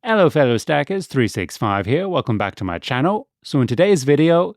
Hello fellow stackers, 365 here, welcome back to my channel. So in today's video,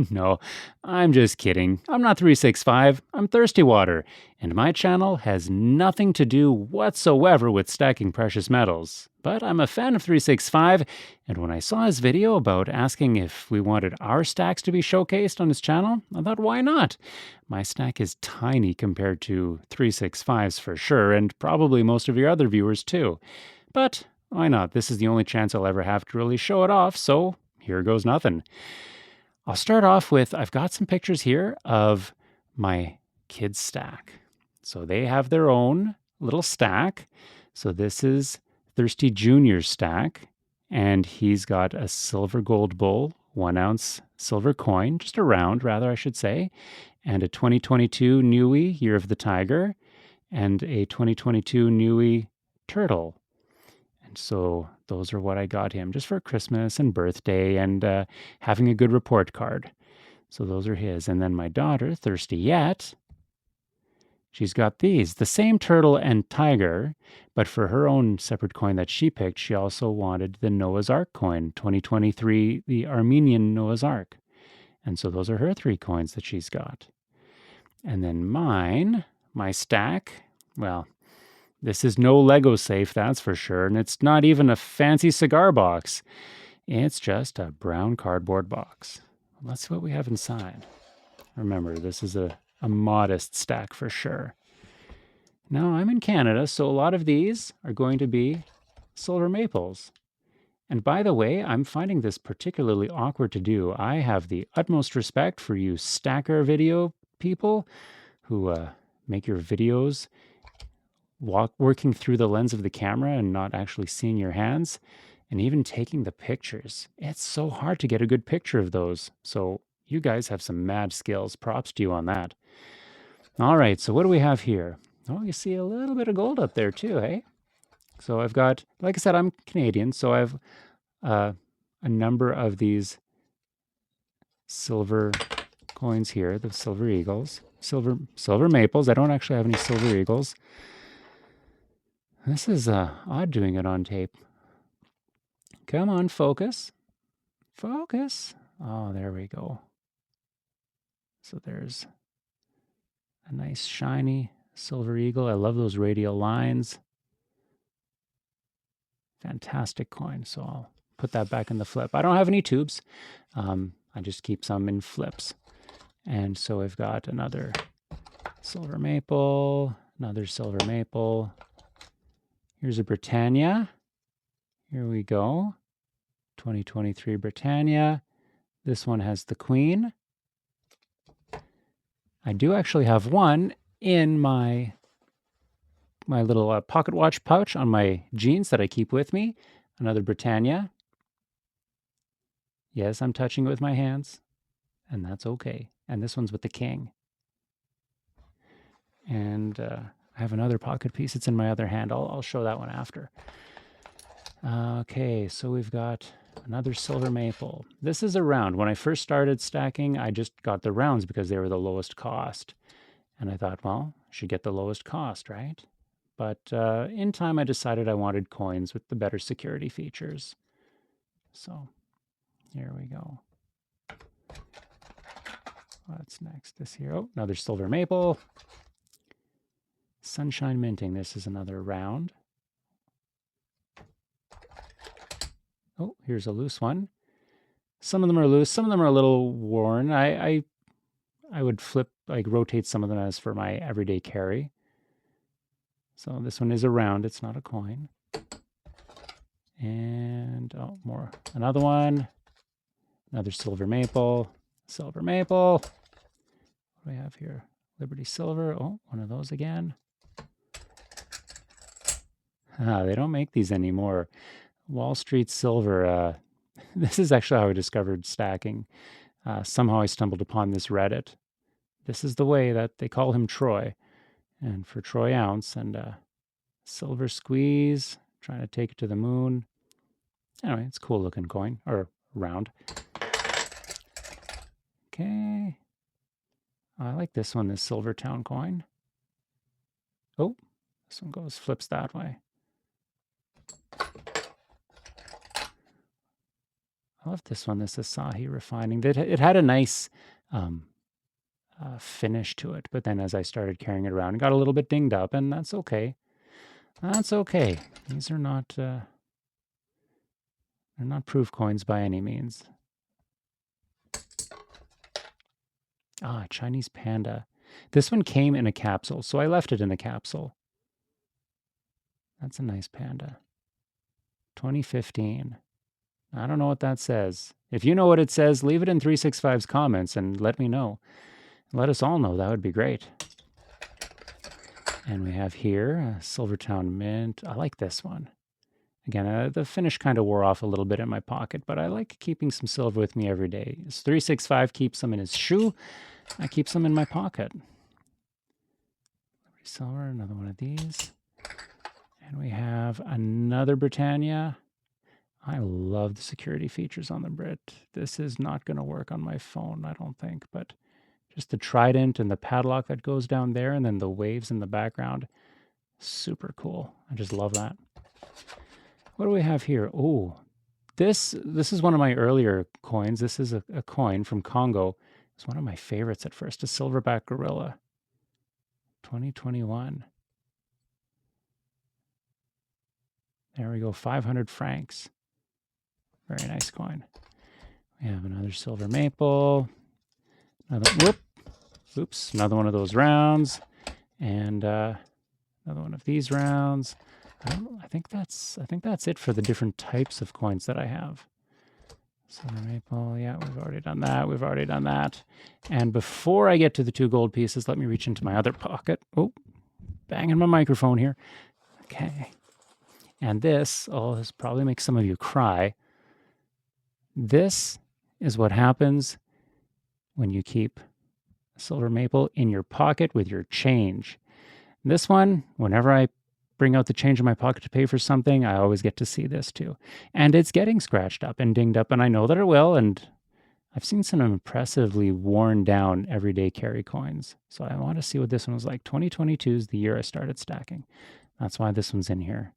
no, I'm just kidding. I'm not 365, I'm Thirsty Water, and my channel has nothing to do whatsoever with stacking precious metals. But I'm a fan of 365, and when I saw his video about asking if we wanted our stacks to be showcased on his channel, I thought why not? My stack is tiny compared to 365's for sure, and probably most of your other viewers too. But why not? This is the only chance I'll ever have to really show it off, so here goes nothing. I'll start off with I've got some pictures here of my kids' stack. So they have their own little stack. So this is Thirsty Junior's stack, and he's got a silver gold bull, 1 ounce silver coin, just a round, rather, I should say, and a 2022 Niue, Year of the Tiger, and a 2022 Niue turtle. And so those are what I got him just for Christmas and birthday and having a good report card. So those are his. And then my daughter, Thirsty Yet, she's got these, the same turtle and tiger, but for her own separate coin that she picked, she also wanted the Noah's Ark coin, 2023, the Armenian Noah's Ark. And so those are her 3 coins that she's got. And then mine, my stack, well, this is no Lego safe, that's for sure, and it's not even a fancy cigar box. It's just a brown cardboard box. Let's see what we have inside. Remember, this is a modest stack for sure. Now, I'm in Canada, so a lot of these are going to be silver maples. And by the way, I'm finding this particularly awkward to do. I have the utmost respect for you stacker video people who make your videos working through the lens of the camera and not actually seeing your hands, and even taking the pictures. It's so hard to get a good picture of those. So you guys have some mad skills. Props to you on that. All right, so what do we have here? Oh, you see a little bit of gold up there too, hey? So I've got, like I said, I'm Canadian, so I have a number of these silver coins here, the silver eagles, silver maples. I don't actually have any silver eagles. This is odd doing it on tape. Come on, focus. Focus. Oh, there we go. So there's a nice shiny silver eagle. I love those radial lines. Fantastic coin. So I'll put that back in the flip. I don't have any tubes. I just keep some in flips. And so I've got another silver maple, another silver maple. Here's a Britannia. Here we go. 2023 Britannia. This one has the queen. I do actually have one in my little pocket watch pouch on my jeans that I keep with me. Another Britannia. Yes, I'm touching it with my hands, and that's okay. And this one's with the king. And I have another pocket piece. It's in my other hand. I'll show that one after. Okay, so we've got another silver maple. This is a round. When I first started stacking, I just got the rounds because they were the lowest cost. And I thought, well, I should get the lowest cost, right? But in time, I decided I wanted coins with the better security features. So here we go. What's next? This here. Oh, another silver maple. Sunshine minting. This is another round. Oh, here's a loose one. Some of them are loose. Some of them are a little worn. I would flip, like rotate some of them as for my everyday carry. So this one is a round. It's not a coin. And oh, more. Another one. Another silver maple. Silver maple. What do we have here? Liberty Silver. Oh, one of those again. They don't make these anymore. Wall Street Silver. This is actually how I discovered stacking. Somehow I stumbled upon this Reddit. This is the way that they call him Troy. And for Troy Ounce and Silver Squeeze, trying to take it to the moon. Anyway, it's a cool looking coin, or round. Okay. I like this one, this Silver Town coin. Oh, this one flips that way. I love this one, this Asahi Refining. It had a nice finish to it, but then as I started carrying it around, it got a little bit dinged up, and that's okay. That's okay. These are not they're not proof coins by any means. Ah, Chinese Panda. This one came in a capsule, so I left it in a capsule. That's a nice panda. 2015. I don't know what that says. If you know what it says, leave it in 365's comments and let me know. Let us all know. That would be great. And we have here a Silvertown Mint. I like this one. Again, the finish kind of wore off a little bit in my pocket, but I like keeping some silver with me every day. 365 keeps them in his shoe. I keep some in my pocket. Liberty Silver, another one of these. And we have another Britannia. I love the security features on the Brit. This is not going to work on my phone, I don't think, but just the trident and the padlock that goes down there and then the waves in the background. Super cool. I just love that. What do we have here? Oh, this is one of my earlier coins. This is a coin from Congo. It's one of my favorites at first, a silverback gorilla. 2021. There we go, 500 francs. Very nice coin. We have another silver maple. Another, oops, another one of those rounds. And another one of these rounds. I think that's it for the different types of coins that I have. Silver maple, yeah, we've already done that. We've already done that. And before I get to the 2 gold pieces, let me reach into my other pocket. Oh, banging my microphone here. Okay. And this probably makes some of you cry. This is what happens when you keep silver maple in your pocket with your change. This one, whenever I bring out the change in my pocket to pay for something, I always get to see this too. And it's getting scratched up and dinged up, and I know that it will, and I've seen some impressively worn down everyday carry coins. So I want to see what this one was like. 2022 is the year I started stacking. That's why this one's in here.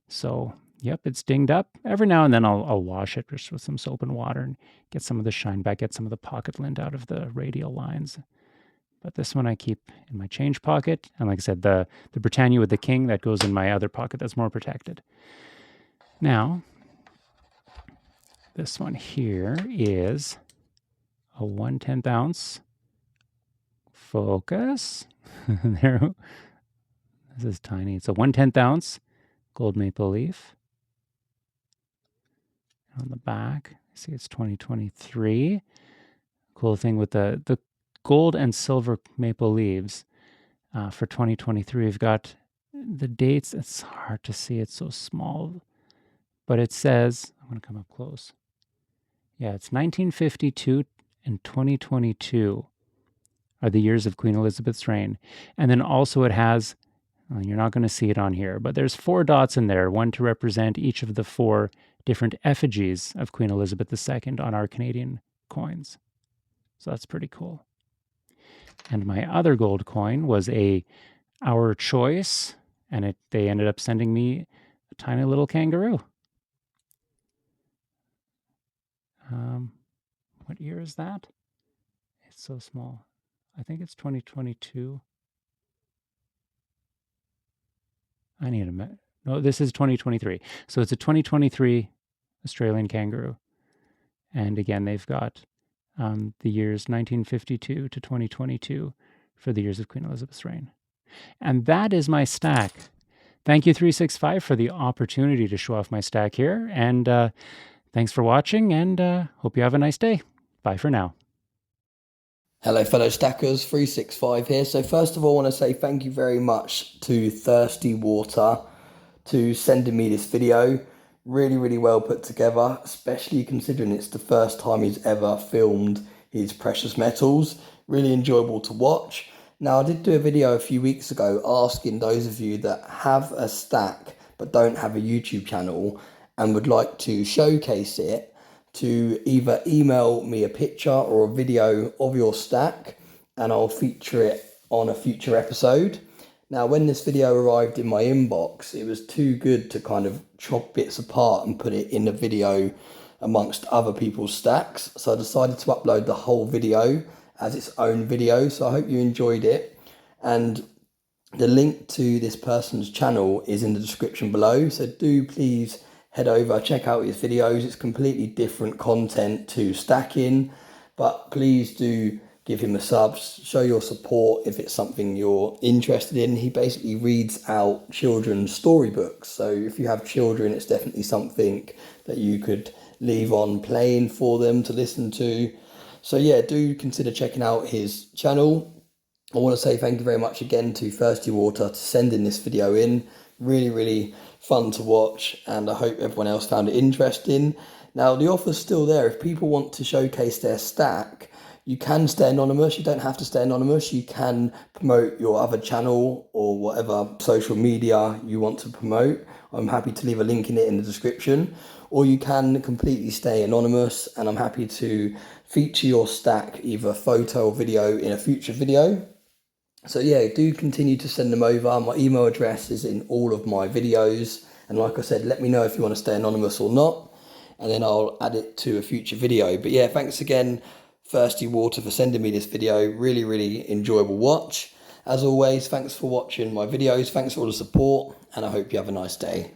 So, yep, it's dinged up. Every now and then I'll wash it just with some soap and water and get some of the shine back, get some of the pocket lint out of the radial lines. But this one I keep in my change pocket. And like I said, the Britannia with the king, that goes in my other pocket that's more protected. Now, this one here is a 1/10 ounce. Focus. There. This is tiny. It's a 1/10 ounce gold maple leaf. On the back, you see it's 2023. Cool thing with the gold and silver maple leaves for 2023. We've got the dates. It's hard to see. It's so small. But it says, I'm going to come up close. Yeah, it's 1952 and 2022 are the years of Queen Elizabeth's reign. And then also it has, you're not going to see it on here, but there's 4 dots in there, one to represent each of the 4 different effigies of Queen Elizabeth II on our Canadian coins. So that's pretty cool. And my other gold coin was Our Choice, and they ended up sending me a tiny little kangaroo. What year is that? It's so small. I think it's 2022. I need a no, this is 2023. So it's a 2023 Australian kangaroo. And again, they've got the years 1952 to 2022 for the years of Queen Elizabeth's reign. And that is my stack. Thank you, 365, for the opportunity to show off my stack here. And thanks for watching, and hope you have a nice day. Bye for now. Hello fellow stackers, 365 here. So first of all, I want to say thank you very much to Thirsty Water to sending me this video. Really, really well put together, especially considering it's the first time he's ever filmed his precious metals. Really enjoyable to watch. Now, I did do a video a few weeks ago asking those of you that have a stack but don't have a YouTube channel and would like to showcase it to either email me a picture or a video of your stack and I'll feature it on a future episode. Now, when this video arrived in my inbox, it was too good to kind of chop bits apart and put it in the video amongst other people's stacks. So I decided to upload the whole video as its own video. So I hope you enjoyed it. And the link to this person's channel is in the description below. So do please head over, check out his videos. It's completely different content to stacking, but please do give him a sub, show your support if it's something you're interested in. He basically reads out children's storybooks. So if you have children, it's definitely something that you could leave on playing for them to listen to. So yeah, do consider checking out his channel. I want to say thank you very much again to Thirsty Water to sending this video in. Really, really fun to watch, and I hope everyone else found it interesting. Now, the offer's still there. If people want to showcase their stack, you can stay anonymous. You don't have to stay anonymous. You can promote your other channel or whatever social media you want to promote. I'm happy to leave a link in it in the description. Or you can completely stay anonymous, and I'm happy to feature your stack, either photo or video, in a future video. So yeah, do continue to send them over. My email address is in all of my videos. And like I said, let me know if you want to stay anonymous or not, and then I'll add it to a future video. But yeah, thanks again, Thirsty Water, for sending me this video. Really, really enjoyable watch. As always, thanks for watching my videos. Thanks for all the support, and I hope you have a nice day.